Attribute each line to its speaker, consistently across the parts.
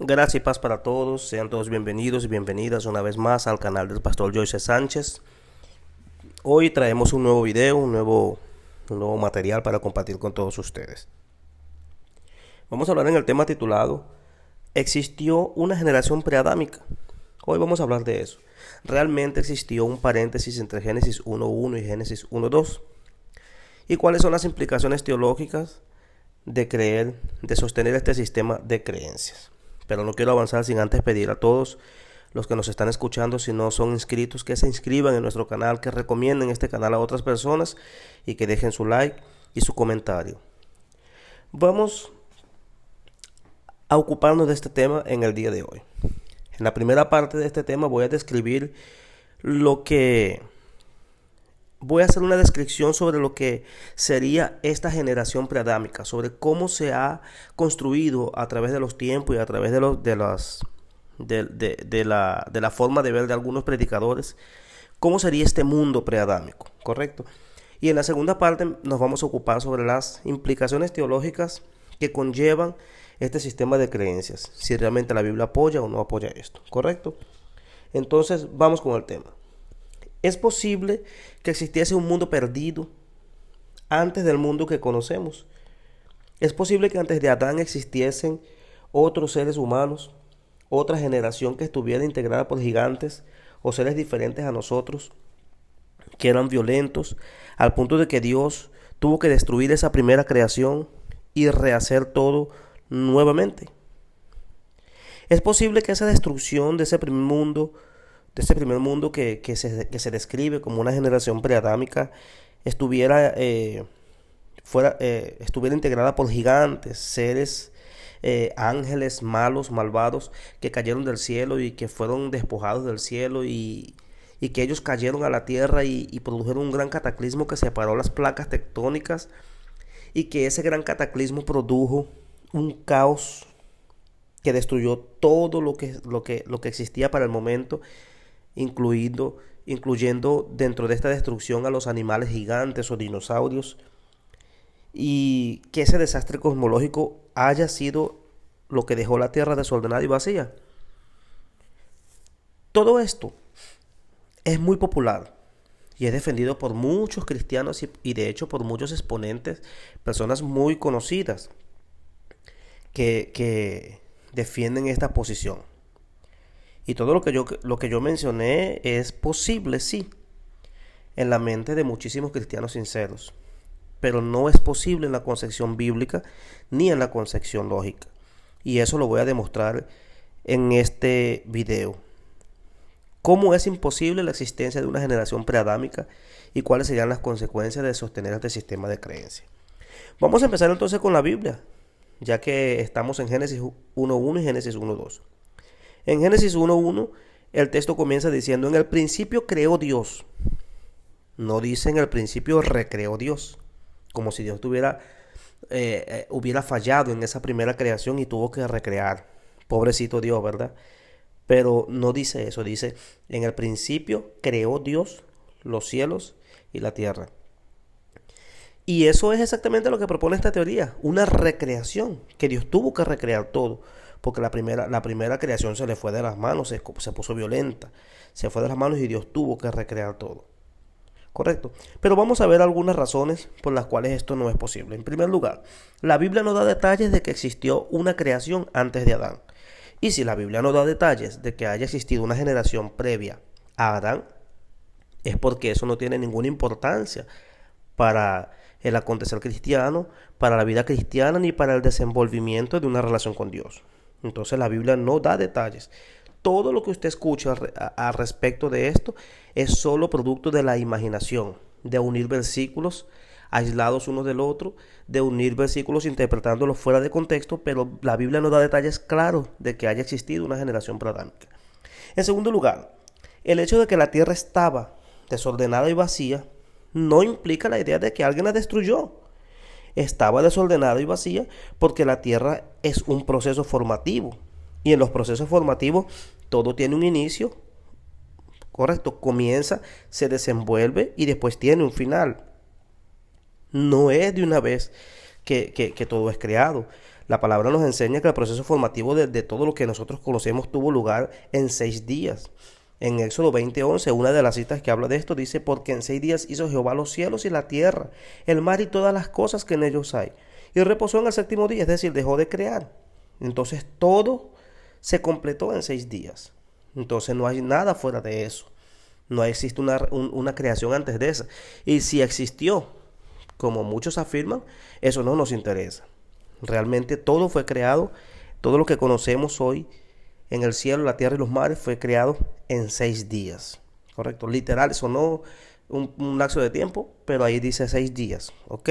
Speaker 1: Gracias y paz para todos. Sean todos bienvenidos y bienvenidas una vez más al canal del Pastor Joyce Sánchez. Hoy traemos un nuevo video, un nuevo material para compartir con todos ustedes. Vamos a hablar en el tema titulado ¿Existió una generación preadámica? Hoy vamos a hablar de eso. ¿Realmente existió un paréntesis entre Génesis 1.1 y Génesis 1.2? ¿Y cuáles son las implicaciones teológicas de sostener este sistema de creencias? Pero no quiero avanzar sin antes pedir a todos los que nos están escuchando, si no son inscritos, que se inscriban en nuestro canal, que recomienden este canal a otras personas y que dejen su like y su comentario. Vamos a ocuparnos de este tema en el día de hoy. En la primera parte de este tema voy a describir voy a hacer una descripción sobre lo que sería esta generación preadámica, sobre cómo se ha construido a través de los tiempos y a través de la forma de ver de algunos predicadores, cómo sería este mundo preadámico, ¿correcto? Y en la segunda parte nos vamos a ocupar sobre las implicaciones teológicas que conllevan este sistema de creencias, si realmente la Biblia apoya o no apoya esto, ¿correcto? Entonces vamos con el tema. ¿Es posible que existiese un mundo perdido antes del mundo que conocemos? ¿Es posible que antes de Adán existiesen otros seres humanos, otra generación que estuviera integrada por gigantes o seres diferentes a nosotros, que eran violentos, al punto de que Dios tuvo que destruir esa primera creación y rehacer todo nuevamente? ¿Es posible que esa destrucción de ese primer mundo que se describe como una generación preadámica estuviera integrada por gigantes, seres, ángeles malos, malvados, que cayeron del cielo y que fueron despojados del cielo y que ellos cayeron a la tierra y produjeron un gran cataclismo que separó las placas tectónicas, y que ese gran cataclismo produjo un caos que destruyó todo lo que existía para el momento, incluyendo dentro de esta destrucción a los animales gigantes o dinosaurios, y que ese desastre cosmológico haya sido lo que dejó la tierra desordenada y vacía? Todo esto es muy popular y es defendido por muchos cristianos y de hecho por muchos exponentes, personas muy conocidas que defienden esta posición. Y todo lo que yo mencioné es posible, sí, en la mente de muchísimos cristianos sinceros, pero no es posible en la concepción bíblica ni en la concepción lógica. Y eso lo voy a demostrar en este video. ¿Cómo es imposible la existencia de una generación preadámica y cuáles serían las consecuencias de sostener este sistema de creencias? Vamos a empezar entonces con la Biblia, ya que estamos en Génesis 1.1 y Génesis 1.2. En Génesis 1.1 el texto comienza diciendo: en el principio creó Dios. No dice en el principio recreó Dios, como si Dios hubiera fallado en esa primera creación y tuvo que recrear. Pobrecito Dios, ¿verdad? Pero no dice eso, dice: en el principio creó Dios los cielos y la tierra. Y eso es exactamente lo que propone esta teoría, una recreación, que Dios tuvo que recrear todo, porque la primera creación se le fue de las manos, se puso violenta, se fue de las manos y Dios tuvo que recrear todo. Correcto. Pero vamos a ver algunas razones por las cuales esto no es posible. En primer lugar, la Biblia no da detalles de que existió una creación antes de Adán. Y si la Biblia no da detalles de que haya existido una generación previa a Adán, es porque eso no tiene ninguna importancia para el acontecer cristiano, para la vida cristiana, ni para el desenvolvimiento de una relación con Dios. Entonces la Biblia no da detalles. Todo lo que usted escucha al respecto de esto es solo producto de la imaginación, de unir versículos aislados uno del otro, de unir versículos interpretándolos fuera de contexto, pero la Biblia no da detalles claros de que haya existido una generación preadámica. En segundo lugar, el hecho de que la tierra estaba desordenada y vacía no implica la idea de que alguien la destruyó. Estaba desordenada y vacía porque la tierra es un proceso formativo. Y en los procesos formativos todo tiene un inicio, correcto, comienza, se desenvuelve y después tiene un final. No es de una vez que todo es creado. La palabra nos enseña que el proceso formativo de todo lo que nosotros conocemos tuvo lugar en 6 días. En Éxodo 20:11, una de las citas que habla de esto dice: porque en 6 días hizo Jehová los cielos y la tierra, el mar y todas las cosas que en ellos hay. Y reposó en el séptimo día, es decir, dejó de crear. Entonces todo se completó en 6 días. Entonces no hay nada fuera de eso. No existe una creación antes de esa. Y si existió, como muchos afirman, eso no nos interesa. Realmente todo fue creado, todo lo que conocemos hoy en el cielo, la tierra y los mares fue creado en 6 días. Correcto, literal, eso no un lapso de tiempo, pero ahí dice 6 días, ¿ok?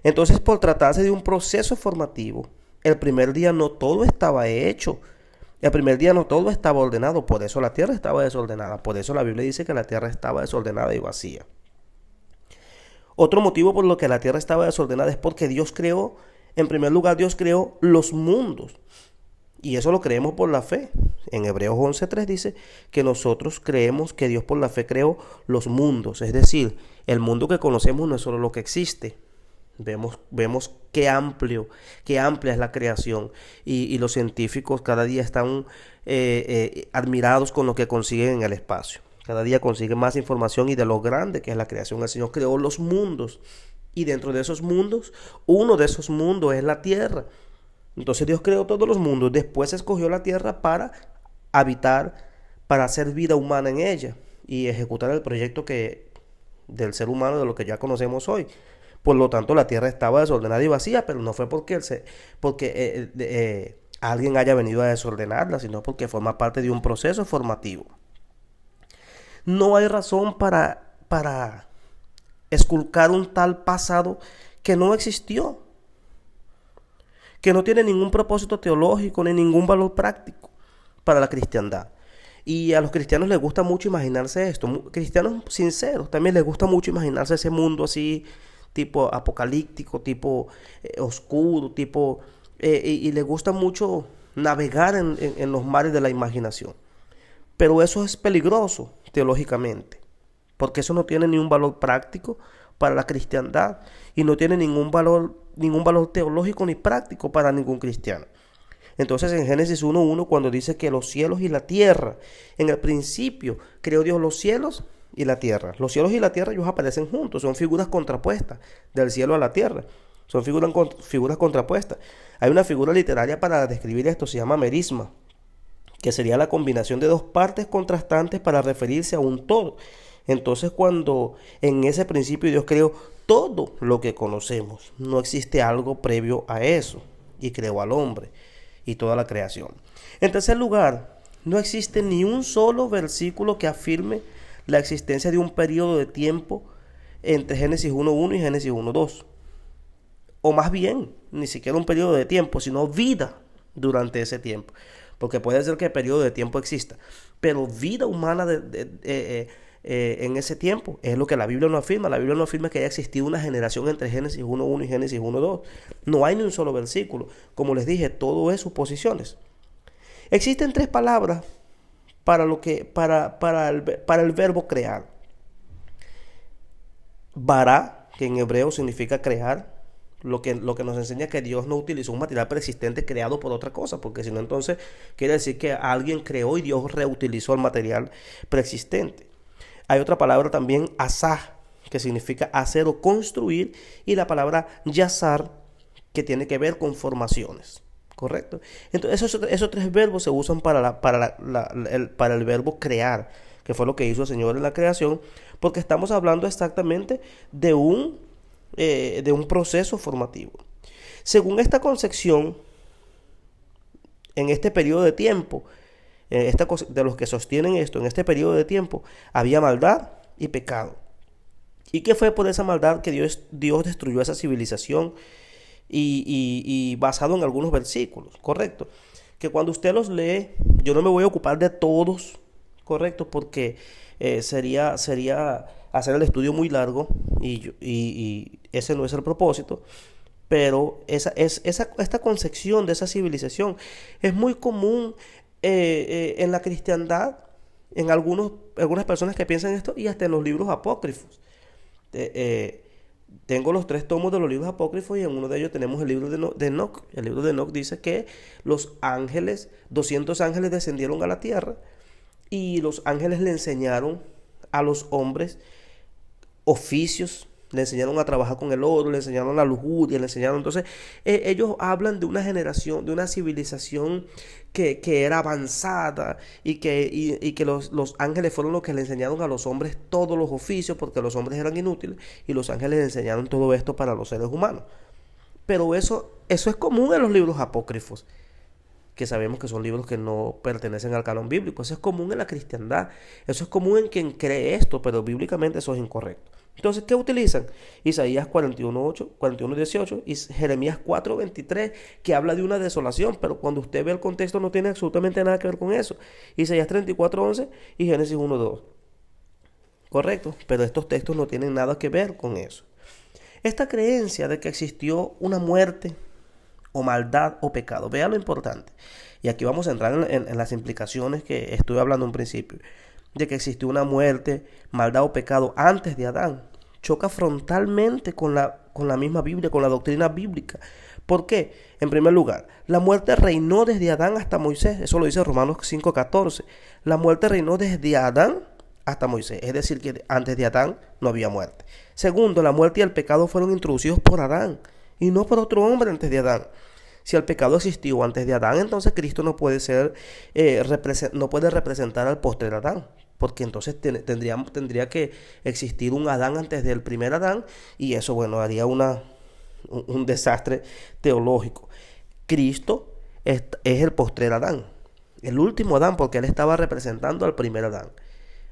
Speaker 1: Entonces, por tratarse de un proceso formativo, el primer día no todo estaba hecho. El primer día no todo estaba ordenado, por eso la tierra estaba desordenada. Por eso la Biblia dice que la tierra estaba desordenada y vacía. Otro motivo por lo que la tierra estaba desordenada es porque Dios creó, en primer lugar, Dios creó los mundos. Y eso lo creemos por la fe. En Hebreos 11:3 dice que nosotros creemos que Dios por la fe creó los mundos. Es decir, el mundo que conocemos no es solo lo que existe. Vemos qué amplia es la creación. Y los científicos cada día están admirados con lo que consiguen en el espacio. Cada día consiguen más información y de lo grande que es la creación. El Señor creó los mundos. Y dentro de esos mundos, uno de esos mundos es la tierra. Entonces Dios creó todos los mundos, después escogió la tierra para habitar, para hacer vida humana en ella y ejecutar el proyecto del ser humano, de lo que ya conocemos hoy. Por lo tanto, la tierra estaba desordenada y vacía, pero no fue porque alguien haya venido a desordenarla, sino porque forma parte de un proceso formativo. No hay razón para esculcar un tal pasado que no existió, que no tiene ningún propósito teológico ni ningún valor práctico para la cristiandad. Y a los cristianos les gusta mucho imaginarse esto. Cristianos sinceros también les gusta mucho imaginarse ese mundo así, tipo apocalíptico, tipo oscuro, y les gusta mucho navegar en los mares de la imaginación. Pero eso es peligroso teológicamente, porque eso no tiene ni un valor práctico para la cristiandad y no tiene ningún valor teológico ni práctico para ningún cristiano. Entonces en Génesis 1:1, cuando dice que los cielos y la tierra, en el principio creó Dios los cielos y la tierra. Los cielos y la tierra ellos aparecen juntos, son figuras contrapuestas del cielo a la tierra. Son figuras contrapuestas. Hay una figura literaria para describir esto, se llama merisma, que sería la combinación de dos partes contrastantes para referirse a un todo. Entonces, cuando en ese principio Dios creó todo lo que conocemos, no existe algo previo a eso, y creó al hombre y toda la creación. En tercer lugar, no existe ni un solo versículo que afirme la existencia de un periodo de tiempo entre Génesis 1:1 y Génesis 1:2. O más bien, ni siquiera un periodo de tiempo, sino vida durante ese tiempo. Porque puede ser que el periodo de tiempo exista, pero vida humana en ese tiempo es lo que la Biblia no afirma. La Biblia no afirma que haya existido una generación entre Génesis 1:1 y Génesis 1:2. No hay ni un solo versículo. Como les dije, todo es suposiciones. Existen tres palabras para el verbo crear. Bara, que en hebreo significa crear. Lo que nos enseña que Dios no utilizó un material preexistente creado por otra cosa, porque si no, entonces quiere decir que alguien creó y Dios reutilizó el material preexistente. Hay otra palabra también, asah, que significa hacer o construir, y la palabra yazar, que tiene que ver con formaciones. ¿Correcto? Entonces esos tres verbos se usan para el verbo crear, que fue lo que hizo el Señor en la creación, porque estamos hablando exactamente de un proceso formativo. Según esta concepción, en este periodo de tiempo, de los que sostienen esto, en este periodo de tiempo, había maldad y pecado. ¿Y qué fue por esa maldad que Dios destruyó esa civilización? Y basado en algunos versículos, ¿correcto? Que cuando usted los lee, yo no me voy a ocupar de todos, ¿correcto? Porque sería hacer el estudio muy largo y ese no es el propósito. Pero esta concepción de esa civilización es muy común en la cristiandad, algunas personas que piensan esto y hasta en los libros apócrifos. Tengo los 3 tomos de los libros apócrifos y en uno de ellos tenemos el libro de Enoch. El libro de Enoch dice que los ángeles, 200 ángeles descendieron a la tierra y los ángeles le enseñaron a los hombres oficios, le enseñaron a trabajar con el oro, le enseñaron la lujuria, le enseñaron. Entonces, ellos hablan de una generación, de una civilización que era avanzada y que los ángeles fueron los que le enseñaron a los hombres todos los oficios, porque los hombres eran inútiles y los ángeles le enseñaron todo esto para los seres humanos. Pero eso es común en los libros apócrifos, que sabemos que son libros que no pertenecen al canon bíblico. Eso es común en la cristiandad, eso es común en quien cree esto, pero bíblicamente eso es incorrecto. Entonces, ¿qué utilizan? Isaías 41:8, 41:18 y Jeremías 4:23, que habla de una desolación, pero cuando usted ve el contexto no tiene absolutamente nada que ver con eso. Isaías 34:11 y Génesis 1:2. Correcto, pero estos textos no tienen nada que ver con eso. Esta creencia de que existió una muerte o maldad o pecado, vea lo importante. Y aquí vamos a entrar en las implicaciones que estuve hablando en principio, de que existió una muerte, maldad o pecado antes de Adán. Choca frontalmente con la misma Biblia, con la doctrina bíblica. ¿Por qué? En primer lugar, la muerte reinó desde Adán hasta Moisés. Eso lo dice Romanos 5:14. La muerte reinó desde Adán hasta Moisés. Es decir, que antes de Adán no había muerte. Segundo, la muerte y el pecado fueron introducidos por Adán y no por otro hombre antes de Adán. Si el pecado existió antes de Adán, entonces Cristo no puede no puede representar al postrer Adán, porque entonces tendría que existir un Adán antes del primer Adán, y eso, bueno, haría un desastre teológico. Cristo es el postrer Adán, el último Adán, porque él estaba representando al primer Adán.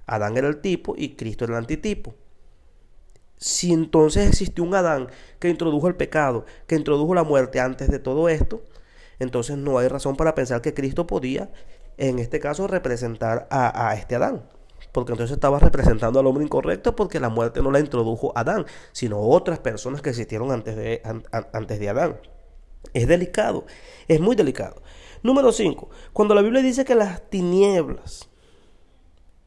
Speaker 1: Adán era el tipo y Cristo era el antitipo. Si entonces existió un Adán que introdujo el pecado, que introdujo la muerte antes de todo esto, entonces no hay razón para pensar que Cristo podía, en este caso, representar a este Adán. Porque entonces estaba representando al hombre incorrecto, porque la muerte no la introdujo Adán, sino otras personas que existieron antes de Adán. Es delicado, es muy delicado. Número 5. Cuando la Biblia dice que las tinieblas,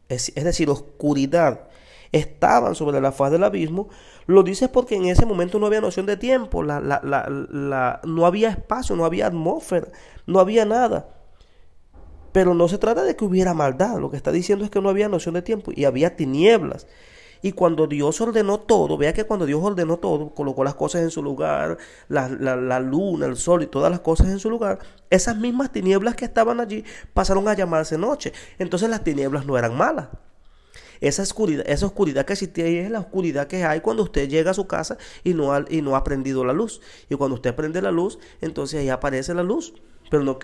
Speaker 1: es decir, oscuridad, estaban sobre la faz del abismo, lo dices porque en ese momento no había noción de tiempo, no había espacio, no había atmósfera, no había nada. Pero no se trata de que hubiera maldad, lo que está diciendo es que no había noción de tiempo y había tinieblas. Y cuando Dios ordenó todo, vea que cuando Dios ordenó todo, colocó las cosas en su lugar, la luna, el sol y todas las cosas en su lugar, esas mismas tinieblas que estaban allí pasaron a llamarse noche. Entonces las tinieblas no eran malas. Esa oscuridad que existía ahí es la oscuridad que hay cuando usted llega a su casa y no ha prendido la luz. Y cuando usted prende la luz, entonces ahí aparece la luz. Pero no,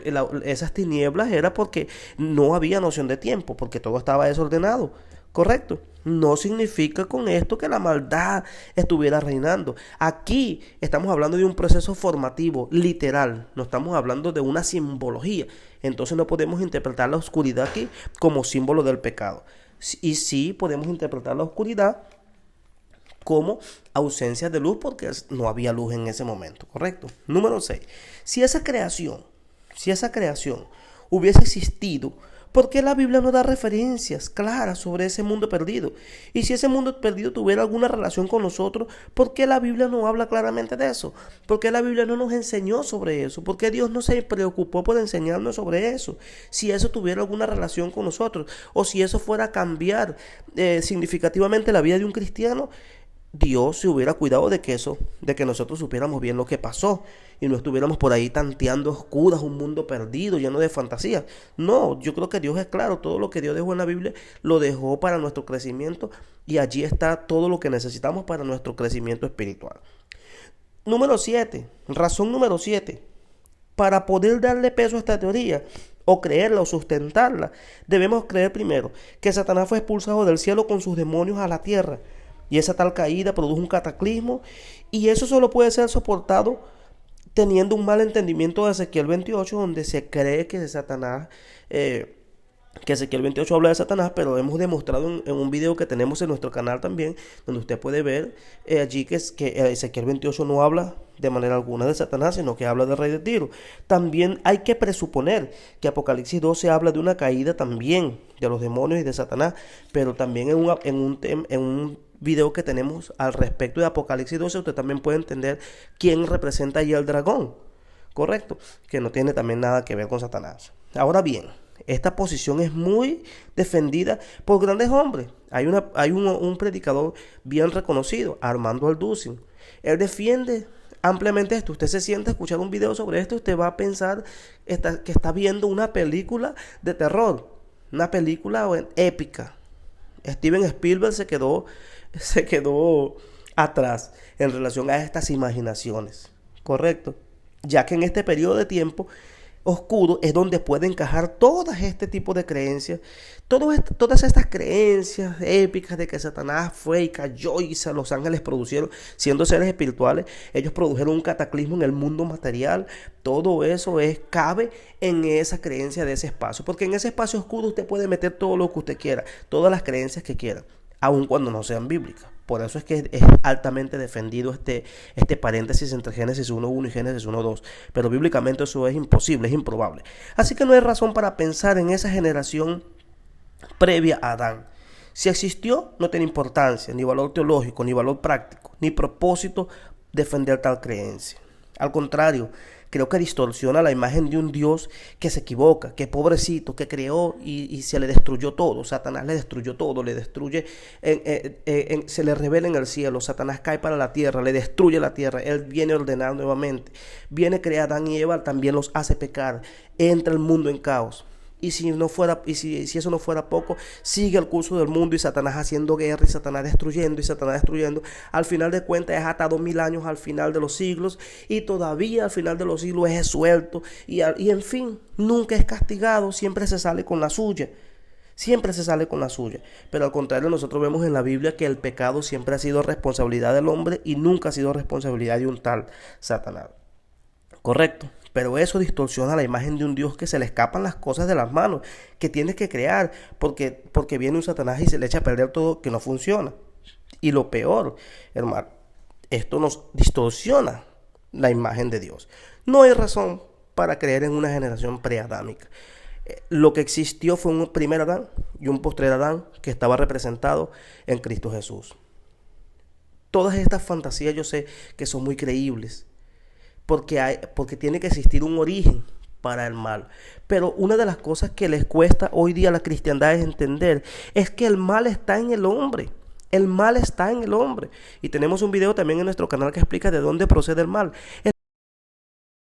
Speaker 1: esas tinieblas era porque no había noción de tiempo, porque todo estaba desordenado. ¿Correcto? No significa con esto que la maldad estuviera reinando. Aquí estamos hablando de un proceso formativo, literal. No estamos hablando de una simbología. Entonces no podemos interpretar la oscuridad aquí como símbolo del pecado. Y sí podemos interpretar la oscuridad como ausencia de luz, porque no había luz en ese momento, ¿correcto? Número 6. Si esa creación hubiese existido, ¿por qué la Biblia no da referencias claras sobre ese mundo perdido? Y si ese mundo perdido tuviera alguna relación con nosotros, ¿por qué la Biblia no habla claramente de eso? ¿Por qué la Biblia no nos enseñó sobre eso? ¿Por qué Dios no se preocupó por enseñarnos sobre eso? Si eso tuviera alguna relación con nosotros, o si eso fuera a cambiar significativamente la vida de un cristiano, Dios se hubiera cuidado de que nosotros supiéramos bien lo que pasó y no estuviéramos por ahí tanteando oscuras, un mundo perdido, lleno de fantasías. No, yo creo que Dios es claro, todo lo que Dios dejó en la Biblia lo dejó para nuestro crecimiento, y allí está todo lo que necesitamos para nuestro crecimiento espiritual. Razón número 7. Para poder darle peso a esta teoría, o creerla o sustentarla, debemos creer primero que Satanás fue expulsado del cielo con sus demonios a la tierra. Y esa tal caída produjo un cataclismo, y eso solo puede ser soportado teniendo un mal entendimiento de Ezequiel 28, donde se cree que Satanás, que Ezequiel 28 habla de Satanás, pero hemos demostrado en un video que tenemos en nuestro canal también, donde usted puede ver allí que Ezequiel 28 no habla de manera alguna de Satanás, sino que habla del rey de Tiro. También hay que presuponer que Apocalipsis 12 habla de una caída también de los demonios y de Satanás, pero también en un video que tenemos al respecto de Apocalipsis 12, usted también puede entender quién representa ahí al dragón, ¿correcto? Que no tiene también nada que ver con Satanás. Ahora bien, esta posición es muy defendida por grandes hombres. Hay un predicador bien reconocido, Armando Alducin. Él defiende ampliamente esto. Usted se sienta a escuchar un video sobre esto, usted va a pensar que está viendo una película de terror, una película épica. Steven Spielberg se quedó atrás en relación a estas imaginaciones, ¿correcto? Ya que en este periodo de tiempo oscuro es donde puede encajar todas este tipo de creencias, todas estas creencias épicas de que Satanás fue y cayó y los ángeles produjeron, siendo seres espirituales, ellos produjeron un cataclismo en el mundo material. Todo eso cabe en esa creencia de ese espacio, porque en ese espacio oscuro usted puede meter todo lo que usted quiera, todas las creencias que quiera, aun cuando no sean bíblicas. Por eso es que es altamente defendido este paréntesis entre Génesis 1.1 y Génesis 1.2. Pero bíblicamente eso es imposible, es improbable. Así que no hay razón para pensar en esa generación previa a Adán. Si existió, no tiene importancia, ni valor teológico, ni valor práctico, ni propósito defender tal creencia. Al contrario, creo que distorsiona la imagen de un Dios que se equivoca, que pobrecito, que creó y se le destruyó todo. Satanás le destruyó todo, le destruye, se le revela en el cielo. Satanás cae para la tierra, le destruye la tierra. Él viene a ordenar nuevamente. Viene a crear a Adán y Eva, también los hace pecar. Entra el mundo en caos. Y si eso no fuera poco, sigue el curso del mundo y Satanás haciendo guerra y Satanás destruyendo. Al final de cuentas es hasta 2000 años al final de los siglos y todavía al final de los siglos es suelto y en fin, nunca es castigado, siempre se sale con la suya. Pero al contrario, nosotros vemos en la Biblia que el pecado siempre ha sido responsabilidad del hombre y nunca ha sido responsabilidad de un tal Satanás. ¿Correcto? Pero eso distorsiona la imagen de un Dios que se le escapan las cosas de las manos, que tiene que crear, porque viene un Satanás y se le echa a perder todo, que no funciona. Y lo peor, hermano, esto nos distorsiona la imagen de Dios. No hay razón para creer en una generación preadámica. Lo que existió fue un primer Adán y un postrer Adán que estaba representado en Cristo Jesús. Todas estas fantasías yo sé que son muy creíbles, porque tiene que existir un origen para el mal. Pero una de las cosas que les cuesta hoy día a la cristiandad es entender es que el mal está en el hombre. El mal está en el hombre. Y tenemos un video también en nuestro canal que explica de dónde procede el mal.